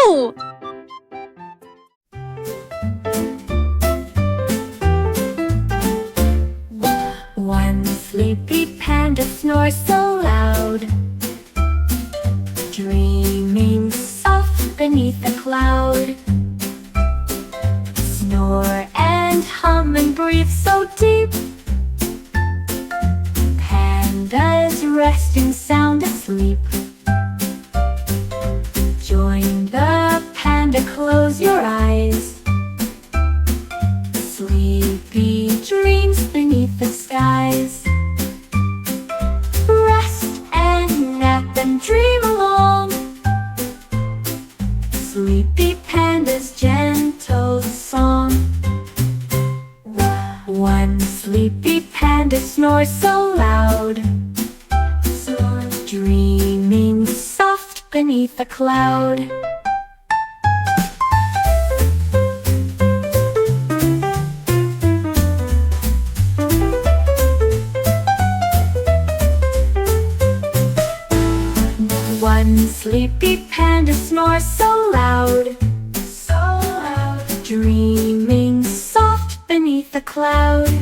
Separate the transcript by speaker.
Speaker 1: Go!
Speaker 2: One sleepy panda snores so loud, dreaming soft beneath a cloud. Snore and hum and breathe so deep, pandas resting sound asleep. Join the panda, close your eyes. Sleepy dreams beneath the skies. Rest and nap and dream along. Sleepy panda's gentle song. One sleepy panda snores so loud, dreaming soft beneath a cloud. One sleepy panda snores so loud, dreaming soft beneath a cloud.